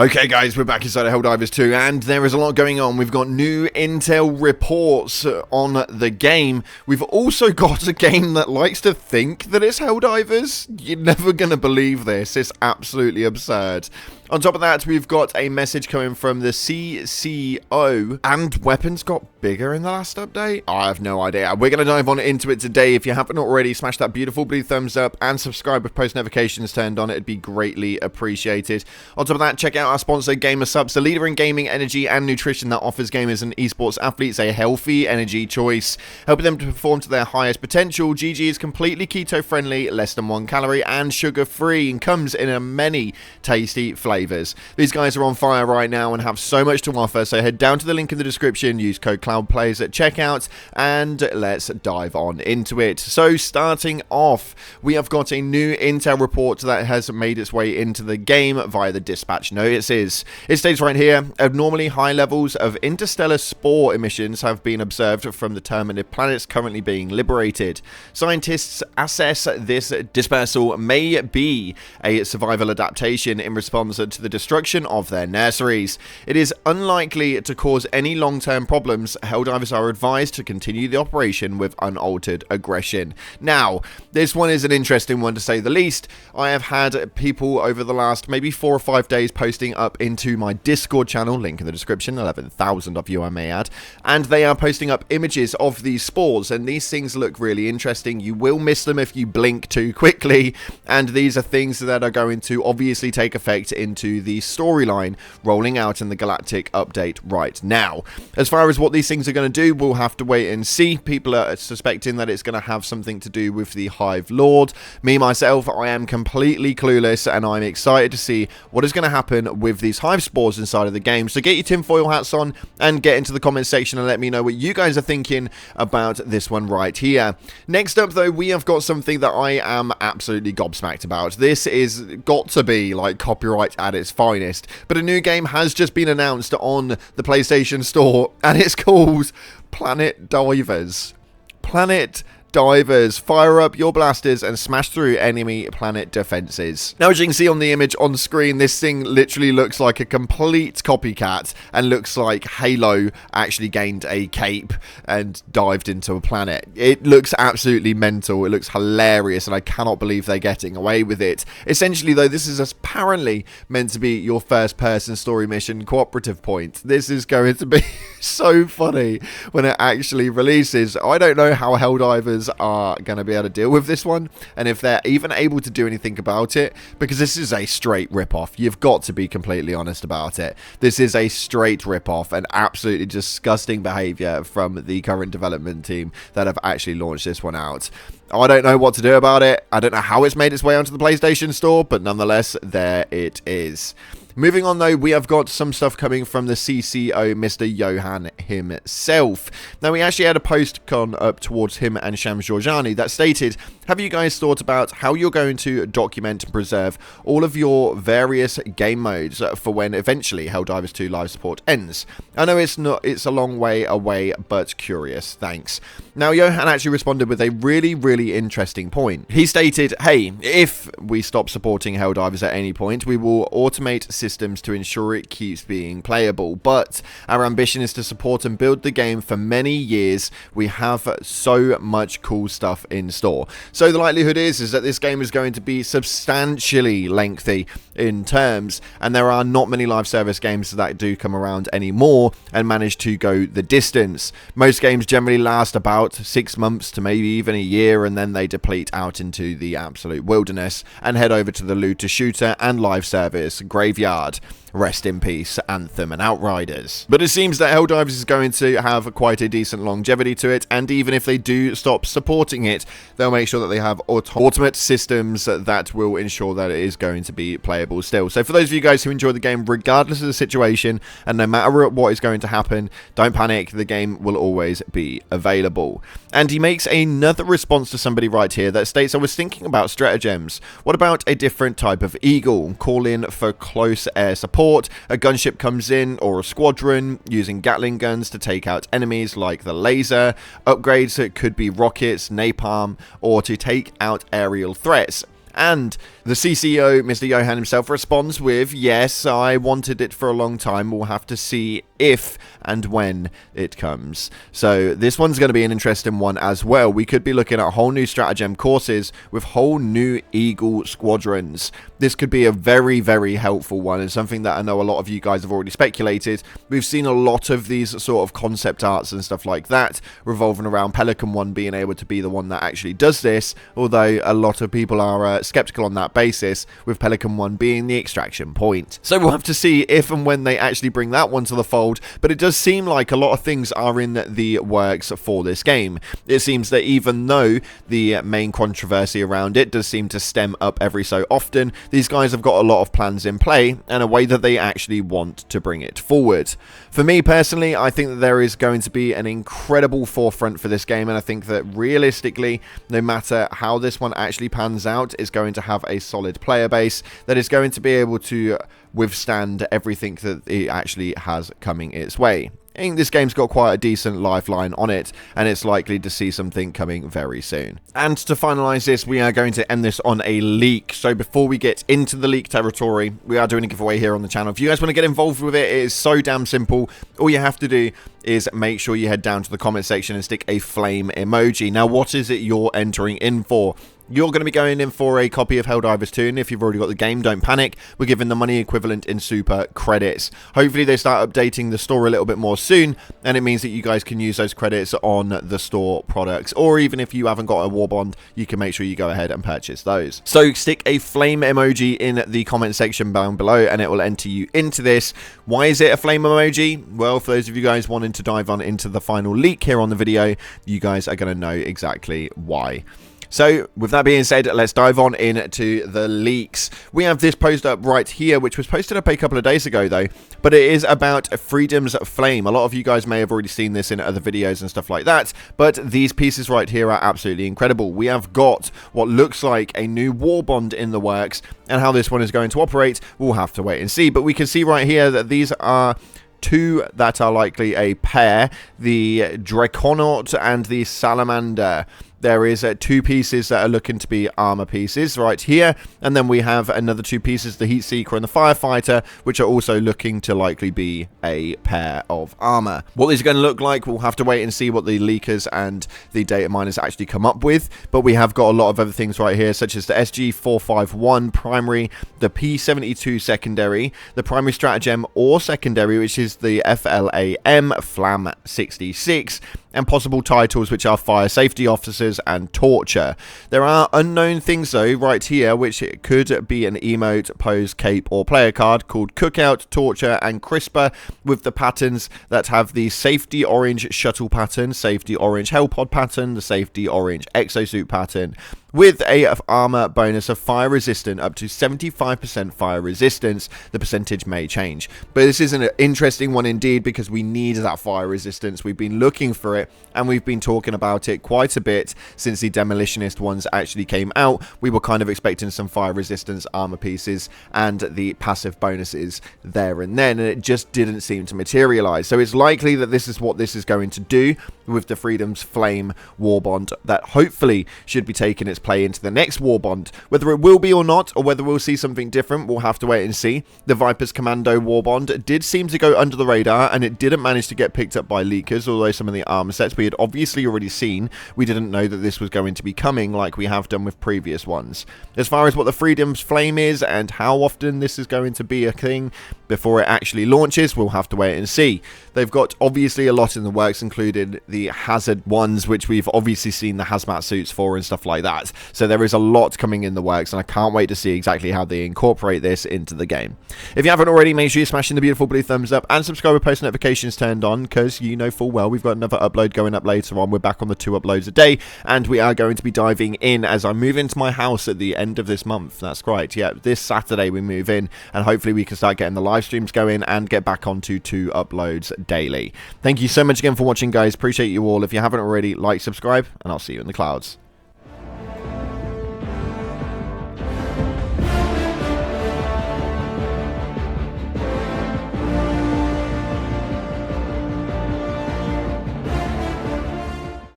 Okay guys, we're back inside of Helldivers 2 and there is a lot going on. We've got new intel reports on the game. We've also got a game that likes to think that it's Helldivers. You're never going to believe this. It's absolutely absurd. On top of that, we've got a message coming from the CCO, and weapons got bigger in the last update? I have no idea. We're going to dive on into it today. If you haven't already, smash that beautiful blue thumbs up and subscribe with post notifications turned on. It'd be greatly appreciated. On top of that, check out our sponsor, GamerSupps, the leader in gaming, energy, and nutrition that offers gamers and esports athletes a healthy energy choice, helping them to perform to their highest potential. GG is completely keto-friendly, less than 1 calorie, and sugar-free, and comes in a many tasty flavors. These guys are on fire right now and have so much to offer, so head down to the link in the description, use code CloudPlayers at checkout, and let's dive on into it. So starting off, we have got a new intel report that has made its way into the game via the dispatch notices. It states right here, abnormally high levels of interstellar spore emissions have been observed from the terminated planets currently being liberated. Scientists assess this dispersal may be a survival adaptation in response to the destruction of their nurseries. It is unlikely to cause any long-term problems. Helldivers are advised to continue the operation with unaltered aggression. Now, this one is an interesting one to say the least. I have had people over the last maybe 4 or 5 days posting up into my Discord channel, link in the description, 11,000 of you I may add, and they are posting up images of these spores, and these things look really interesting. You will miss them if you blink too quickly, and these are things that are going to obviously take effect into the storyline rolling out in the Galactic update right now. As far as what these things are going to do, we'll have to wait and see. People are suspecting that it's going to have something to do with the Hive Lord. Me, myself, I am completely clueless, and I'm excited to see what is going to happen with these Hive spores inside of the game. So get your tinfoil hats on and get into the comment section and let me know what you guys are thinking about this one right here. Next up, though, we have got something that I am absolutely gobsmacked about. This is got to be like copyright at its finest, but a new game has just been announced on the PlayStation Store, and it's called Planet Divers. Planet Divers. Fire up your blasters and smash through enemy planet defenses. Now, as you can see on the image on screen, this thing literally looks like a complete copycat and looks like Halo actually gained a cape and dived into a planet. It looks absolutely mental. It looks hilarious, and I cannot believe they're getting away with it. Essentially, though, this is apparently meant to be your first-person story mission cooperative point. This is going to be so funny when it actually releases. I don't know how Helldivers are going to be able to deal with this one, and if they're even able to do anything about it, because this is a straight rip-off. You've got to be completely honest about it. This is a straight rip-off and absolutely disgusting behavior from the current development team that have actually launched this one out. I don't know what to do about it. I don't know how it's made its way onto the PlayStation Store, but nonetheless, there it is. Moving on, though, we have got some stuff coming from the CCO, Mr. Johan himself. Now, we actually had a post gone up towards him and Shams Georgiani that stated, have you guys thought about how you're going to document and preserve all of your various game modes for when eventually Helldivers 2 live support ends? I know it's a long way away, but curious. Thanks. Now, Johan actually responded with a really interesting point. He stated, hey, if we stop supporting Helldivers at any point, we will automate systems to ensure it keeps being playable, but our ambition is to support and build the game for many years. We have so much cool stuff in store. So the likelihood is that this game is going to be substantially lengthy in terms, and there are not many live service games that do come around anymore and manage to go the distance. Most games generally last about 6 months to maybe even a year, and then they deplete out into the absolute wilderness and head over to the looter shooter and live service graveyard. Rest in peace, Anthem and Outriders. But it seems that Helldivers is going to have quite a decent longevity to it, and even if they do stop supporting it, they'll make sure that they have ultimate systems that will ensure that it is going to be playable still. So for those of you guys who enjoy the game regardless of the situation, and no matter what is going to happen, don't panic, the game will always be available. And he makes another response to somebody right here that states, I was thinking about stratagems. What about a different type of eagle? Call in for close air support. A gunship comes in, or a squadron, using Gatling guns to take out enemies like the laser. Upgrades, it could be rockets, napalm, or to take out aerial threats. And the CCO, Mr. Johan himself, responds with, yes, I wanted it for a long time. We'll have to see if and when it comes. So this one's going to be an interesting one as well. We could be looking at whole new stratagem courses with whole new Eagle squadrons. This could be a very, very helpful one, and something that I know a lot of you guys have already speculated. We've seen a lot of these sort of concept arts and stuff like that revolving around Pelican 1 being able to be the one that actually does this, although a lot of people are skeptical on that basis, with Pelican 1 being the extraction point. So we'll have to see if and when they actually bring that one to the fold, but it does seem like a lot of things are in the works for this game. It seems that even though the main controversy around it does seem to stem up every so often, these guys have got a lot of plans in play and a way that they actually want to bring it forward. For me personally, I think that there is going to be an incredible forefront for this game, and I think that realistically, no matter how this one actually pans out, it's going to have a solid player base that is going to be able to withstand everything that it actually has coming its way. I think this game's got quite a decent lifeline on it, and it's likely to see something coming very soon. And to finalize this, we are going to end this on a leak. So before we get into the leak territory, we are doing a giveaway here on the channel. If you guys want to get involved with it, it is so damn simple. All you have to do is make sure you head down to the comment section and stick a flame emoji. Now, what is it you're entering in for? You're going to be going in for a copy of Helldivers 2, and if you've already got the game, don't panic. We're giving the money equivalent in super credits. Hopefully they start updating the store a little bit more soon, and it means that you guys can use those credits on the store products. Or even if you haven't got a war bond, you can make sure you go ahead and purchase those. So stick a flame emoji in the comment section down below, and it will enter you into this. Why is it a flame emoji? Well, for those of you guys wanting to dive on into the final leak here on the video, you guys are going to know exactly why. So, with that being said, let's dive on into the leaks. We have this post up right here, which was posted up a couple of days ago, though. But it is about Freedom's Flame. A lot of you guys may have already seen this in other videos and stuff like that. But these pieces right here are absolutely incredible. We have got what looks like a new war bond in the works. And how this one is going to operate, we'll have to wait and see. But we can see right here that these are two that are likely a pair. The Draconaut and the Salamander. There is two pieces that are looking to be armor pieces right here, and then we have another two pieces, the Heat Seeker and the Firefighter, which are also looking to likely be a pair of armor. What these are going to look like, we'll have to wait and see what the leakers and the data miners actually come up with, but we have got a lot of other things right here, such as the SG451 primary, the P72 secondary, the primary stratagem or secondary, which is the FLAM Flam 66, and possible titles which are Fire Safety Officers and Torture. There are unknown things though right here, which it could be an emote, pose, cape or player card called Cookout, Torture and Crisper, with the patterns that have the Safety Orange Shuttle pattern, Safety Orange Hellpod pattern, the Safety Orange Exosuit pattern, with a armor bonus of fire resistant up to 75% fire resistance. The percentage may change, but this is an interesting one indeed, because we need that fire resistance. We've been looking for it, and we've been talking about it quite a bit since the Demolitionist ones actually came out. We were kind of expecting some fire resistance armor pieces and the passive bonuses there and then, and it just didn't seem to materialize. So it's likely that this is what this is going to do with the Freedom's Flame war bond, that hopefully should be taking its play into the next war bond. Whether it will be or not, or whether we'll see something different, we'll have to wait and see. The Viper's Commando war bond did seem to go under the radar, and it didn't manage to get picked up by leakers, although some of the armor sets we had obviously already seen. We didn't know that this was going to be coming like we have done with previous ones. As far as what the Freedom's Flame is and how often this is going to be a thing before it actually launches, we'll have to wait and see. They've got obviously a lot in the works, including the hazard ones, which we've obviously seen the hazmat suits for and stuff like that. So there is a lot coming in the works, and I can't wait to see exactly how they incorporate this into the game. If you haven't already, make sure you're smashing the beautiful blue thumbs up and subscribe with post notifications turned on, because you know full well we've got another upload going up later on. We're back on the 2 uploads a day, and we are going to be diving in as I move into my house at the end of this month. That's right, yeah, this Saturday we move in, and hopefully we can start getting the live streams going and get back onto 2 uploads daily. Thank you so much again for watching, guys. Appreciate you all. If you haven't already, like, subscribe, and I'll see you in the clouds.